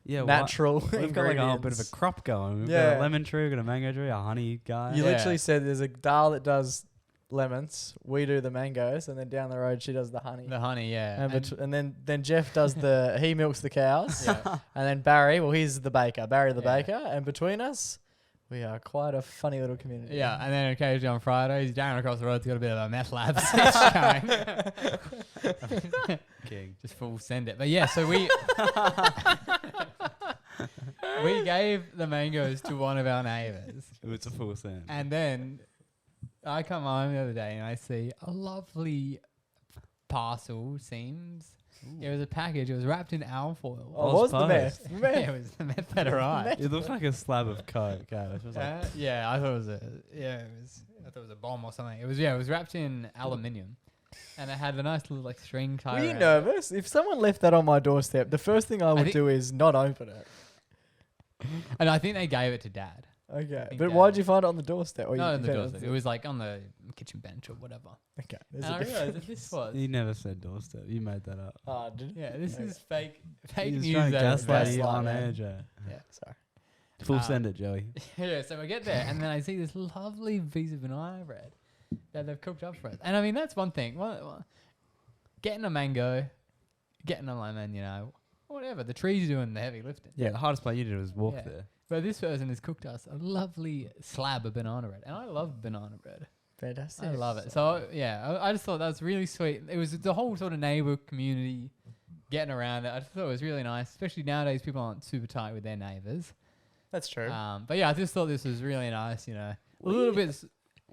Yeah, natural We've got like a whole bit of a ingredients. crop going. We've got Yeah. a lemon tree, we've got a mango tree, a honey guy. You Yeah. literally said there's a Dal that does lemons, we do the mangoes, and then down the road she does the honey. The honey, yeah. And then Jeff does he milks the cows. Yeah. And then Barry, well, he's the baker, Barry the Yeah. baker. And between us, we are quite a funny little community. Yeah, and then occasionally on Fridays, Darren across the road's got a bit of a meth lab going. King. Just full send it. But yeah, so we we gave the mangoes to one of our neighbours. It's a full send. And then I come home the other day and I see a lovely parcel, seems. It was a package. It was wrapped in alfoil. Oh, was the Post. meth? Yeah, Meth. it was the methaderite. It looks like a slab of coke. It was like, Yeah, I thought it was it was thought it was a bomb or something. It was wrapped in aluminium, and it had a nice little like string tie. Were you around it. nervous? If someone left that on my doorstep, the first thing I would think- do is not open it. And I think they gave it to Dad. Okay, think but that- why'd you find it on the doorstep? Or No, you on the found doorstep. It was like on the kitchen bench or whatever. Okay, there's And a I realized difference. that this was. You never said doorstep. You made that up. Oh, did you? Yeah, this Okay. is fake You news. was trying to at its gaslight best. you on man. air, Joe. Yeah. Sorry. Full send it, Joey. Yeah, so we get there, and then I see this lovely piece of banana bread that they've cooked up for us. And I mean, that's one thing. Getting a mango, getting a lemon, whatever. The tree's doing the heavy lifting. Yeah, the hardest part you did was walk Yeah. there. But this person has cooked us a lovely slab of banana bread. And I love banana bread. Fantastic. I love it. So, yeah, I just thought that was really sweet. It was the whole sort of neighbor community getting around it. I just thought it was really nice, especially nowadays people aren't super tight with their neighbors. That's true. But yeah, I just thought this was really nice, A little bit...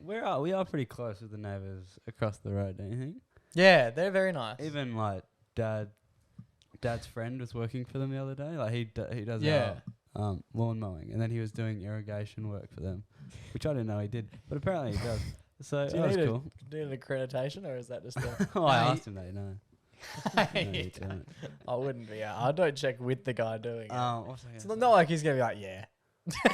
We are pretty close with the neighbours across the road, don't you think? Yeah, they're very nice. Even like Dad's friend was working for them the other day. Like he does Yeah. our, lawn mowing, and then he was doing irrigation work for them, which I didn't know he did, but apparently he does. So Do that you was need cool. an accreditation, or is that just a... Oh, I No, asked him that, you know. No, you don't. I wouldn't be. I don't check with the guy doing it. What was I It's gonna not say? like he's going to be like, yeah.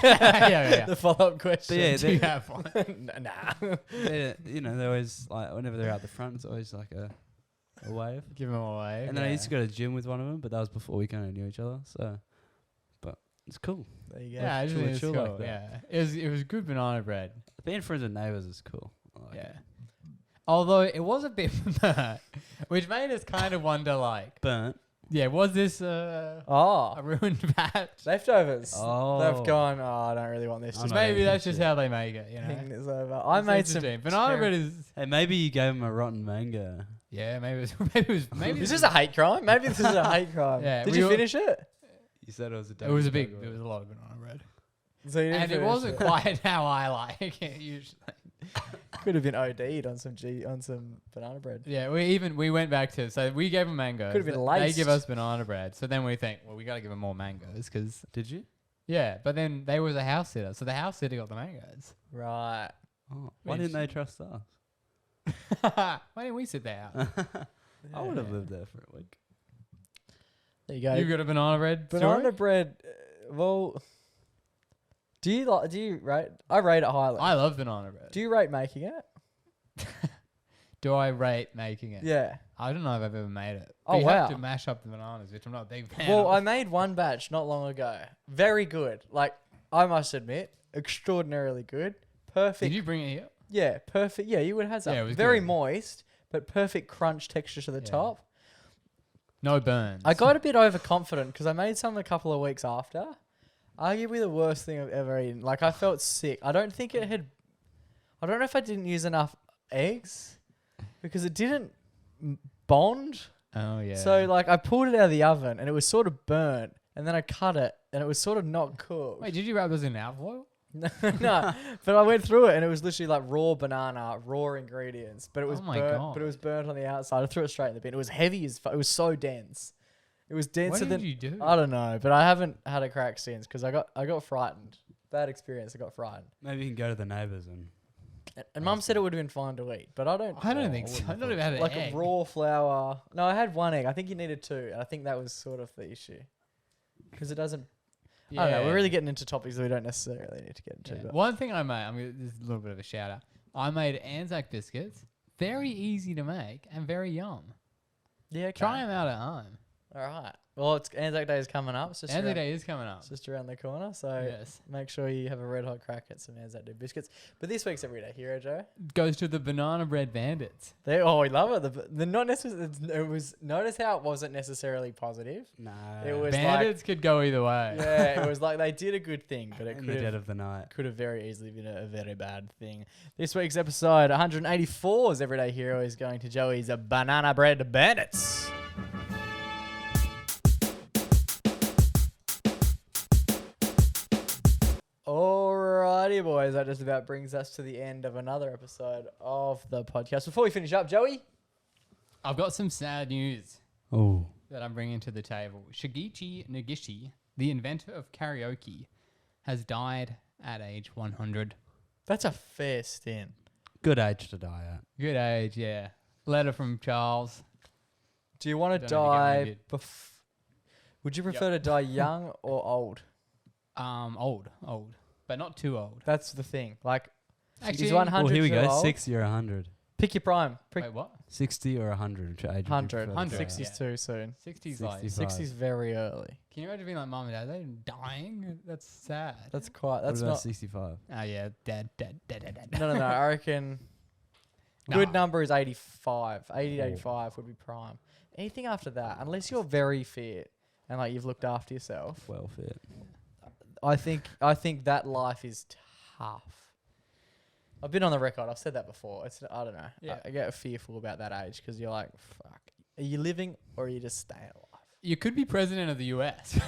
yeah. The follow-up question. But yeah, Do you they, have one? Nah. they're always like whenever they're out the front, it's always like a wave. Give them away. And then I used to go to the gym with one of them, but that was before we kind of knew each other. So, but it's cool. There you go. Yeah, I just think it was chill cool. like that. Yeah, it was good banana bread. Being friends with neighbours is cool. I like Yeah. it. Although it was a bit burnt, which made us kind of wonder, like, Burnt. yeah, was this a Oh, ruined batch? leftovers. Oh. They've gone, I don't really want this. I'm Just not Maybe eating that's just shit. how they make it, hang this over. I It's made some... interesting. banana bread is. Hey, maybe you gave him a rotten mango. Yeah, maybe maybe Is this a hate crime? Maybe this is a hate crime. Yeah, Did we you all- finish it? You said it was a. It was a lot of banana bread, So you didn't and it finish wasn't quite how I like it usually. Could have been OD'd on some banana bread. Yeah, we went back to, so we gave them mangoes. Could've been They laced. give us banana bread. So then we think, well, we got to give them more mangoes because, Did you? yeah, but then they was a house sitter. So the house sitter got the mangoes. Right. Oh, why Which- didn't they trust us? Why didn't we sit there? I would have lived there for a week. There you go. You got a banana bread banana story? bread. Well, do you rate? I rate it highly. I love banana bread. Do you rate making it? Do I rate making it? Yeah. I don't know if I've ever made it. Oh, But you have wow. to mash up the bananas, which I'm not a big fan Well, of. I made one batch not long ago. Very good. Like, I must admit, extraordinarily good. Perfect. Did you bring it here? Yeah, perfect. Yeah, you would have some. Yeah, it was very good. moist, but perfect crunch texture to the Yeah. top. No burns. I got a bit overconfident because I made some a couple of weeks after. Arguably the worst thing I've ever eaten. Like, I felt sick. I don't know if I didn't use enough eggs because it didn't bond. Oh, yeah. So, like, I pulled it out of the oven and it was sort of burnt, and then I cut it and it was sort of not cooked. Wait, did you wrap those in alfoil? No, but I went through it and it was literally like raw banana, raw ingredients, but it was Oh my burnt. God. But it was burnt on the outside. I threw it straight in the bin. It was heavy as fuck. It was so dense. It was denser What than did you do? I don't know, but I haven't had a crack since because I got frightened. Bad experience. I got frightened. Maybe you can go to the neighbours and. And Mum said it would have been fine to eat, but I don't. I don't think so. I don't even have an Like egg. a raw flour. No, I had one egg. I think you needed two, and I think that was sort of the issue because it doesn't. I don't know. We're really getting into topics that we don't necessarily need to get into. Yeah. But One thing I made, this is a little bit of a shout out. I made Anzac biscuits. Very easy to make and very yum. yeah, okay. Try them out at home. All right. Well, it's Anzac Day is coming up. It's just Anzac around, Day is coming up. it's just around the corner, so Yes. make sure you have a red hot crack at some Anzac Day biscuits. But this week's Everyday Hero, Joe. Goes to the Banana Bread Bandits. We love it. The not necessarily. It was. Notice how it wasn't necessarily positive. No. It was Bandits could go either way. Yeah, it was like they did a good thing, but it in the dead of the night. could have very easily been a very bad thing. This week's episode 184's Everyday Hero is going to Joey's Banana Bread Bandits. Alrighty, boys. That just about brings us to the end of another episode of the podcast. Before we finish up, Joey. I've got some sad news Oh. that I'm bringing to the table. Shigeichi Negishi, the inventor of karaoke, has died at age 100. That's a fair stint. Good age to die at. Good age, yeah. Letter from Charles. Do you want to Don't know if you die? Would you prefer to die young or old? Old, but not too old. That's the thing. Like, Actually, is 100 Well, here we too go. old? 60 or 100. Pick your prime. Wait, what? 60 or 100. Which age would you 100. prefer to die 60's Yeah. too soon. 60's like. 65. 60's very early. Can you imagine being like mum and dad? They're dying. That's sad. That's quite. What That's about not. 65? Oh yeah, dead. No. I reckon. Nah. Good number is 85. 80 to 85 would be prime. Anything after that, unless you're very fit and like you've looked after yourself, Well fit. I think that life is tough. I've been on the record. I've said that before. I don't know. Yeah. I get fearful about that age because you're like, fuck. Are you living or are you just staying alive? You could be president of the US.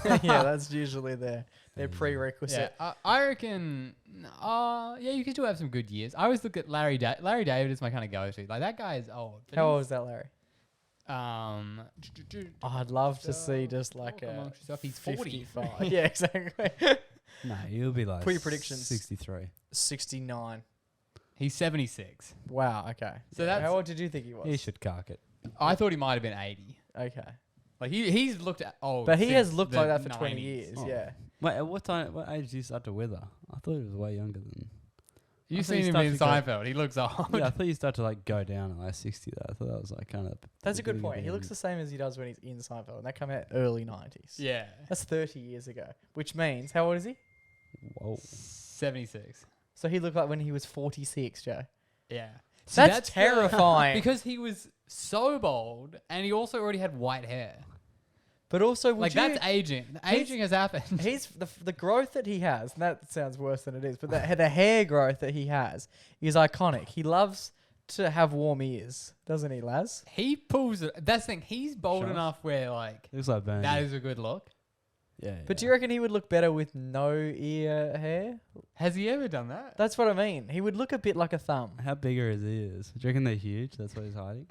Yeah, that's usually their prerequisite. Yeah, I reckon. Yeah, you could still have some good years. I always look at Larry. Larry David is my kind of go-to. Like that guy is old. but How he's- old is that, Larry? Um, I'd love to see just like talk a amongst yourself. He's 40. 55. Yeah, exactly. No, you'll be like Put your predictions. 63. 69. He's 76. Wow. Okay. So that's- how old did you think he was? He should cock it. I thought he might have been 80. Okay. Like he's looked at old. But he since has looked the like that for 20 90s. years. Oh. Yeah. Wait, at what age do you start to wither? I thought he was way younger than. You've I thought seen he him in started Seinfeld. He looks old. Yeah, I thought you start to like go down at like 60 though. I thought that was like kind of. That's a good point. He looks the same as he does when he's in Seinfeld. And that came out early 90s. Yeah. That's 30 years ago. Which means, how old is he? Whoa. 76. So he looked like when he was 46, Joe. Yeah. That's terrifying. because he was so bald and he also already had white hair. But also, would Like you... that's aging. Aging has happened. He's the growth that he has, and that sounds worse than it is, but the hair growth that he has is iconic. He loves to have warm ears, doesn't he, Laz? He pulls it. That's the thing. He's bold Sure. enough where like Looks like Bernie. that is a good look. Yeah. But do you reckon he would look better with no ear hair? Has he ever done that? That's what I mean. He would look a bit like a thumb. How big are his ears? Do you reckon they're huge? That's what he's hiding.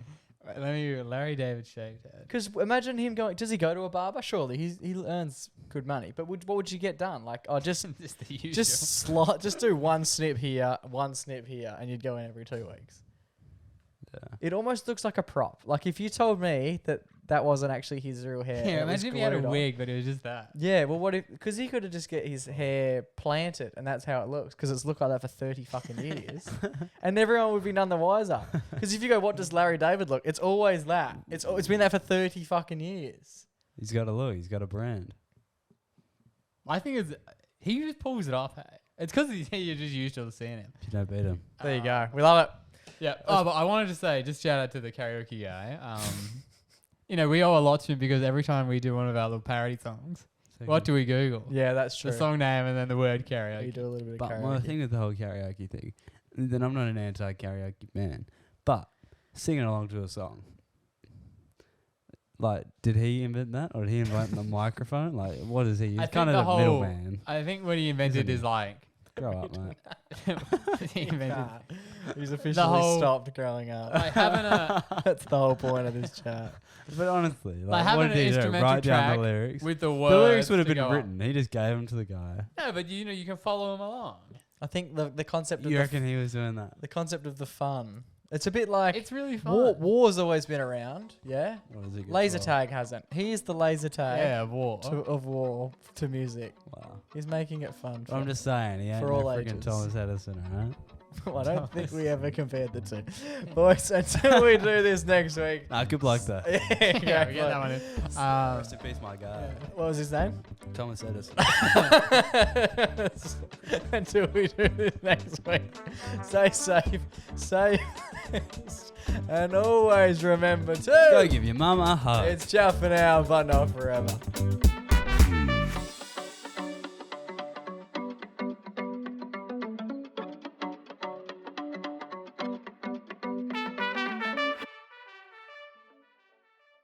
Right, let me. Larry David shaved head. Because imagine him going. Does he go to a barber? Surely he earns good money. But what would you get done? Like, oh, just Just the usual. just do one snip here, and you'd go in every 2 weeks. Yeah. It almost looks like a prop. Like if you told me that wasn't actually his real hair. and yeah. it was Imagine if he had a glued on. wig, but it was just that. Yeah, well, what if? Because he could have just get his hair planted, and that's how it looks. Because it's looked like that for 30 fucking years, and everyone would be none the wiser. Because if you go, what does Larry David look? It's always that. It's been that for 30 fucking years. He's got a look. He's got a brand. My thing is, he just pulls it off. Hey? It's because you're just used to seeing him. You don't beat him. There you go. We love it. Yeah. Oh, but I wanted to say, just shout out to the karaoke guy. You know, we owe a lot to him because every time we do one of our little parody songs, what do we Google? Yeah, that's true. The song name and then the word You karaoke. do a little bit of But karaoke. my thing with the whole karaoke thing, then I'm not an anti-karaoke man, but singing along to a song, like, did he invent that or did he invent the microphone? Like, what is he? He's I think kind of the the whole- middleman. I think what he invented Isn't is he? like. Grow up, mate. he invented Nah, he's officially whole- stopped growing up. like having a That's the whole point of this chat. But honestly, Like like, having what an did he do? instrumental Write down track the lyrics. with the The words. lyrics would have to been go written. He just gave them to the guy. No, but you know you can follow him along. I think the concept of You reckon he was doing that? the concept of the fun. It's a bit like It's really fun. war's always been around. Yeah. Or is it good Laser for- tag hasn't. He is the laser tag Yeah, war. of war to music. Wow. He's making it fun. I'm just saying, he ain't for no all freaking ages. Thomas Edison, alright? I don't think we ever compared the two. Boys, until we do this next week. Nah, good luck though. Yeah, Yeah, we great get that one in. Rest in peace, my guy. What was his name? Thomas Edison. Until we do this next week. Stay safe, safe, and always remember to. Go give your mum a hug. It's ciao for now, but not forever.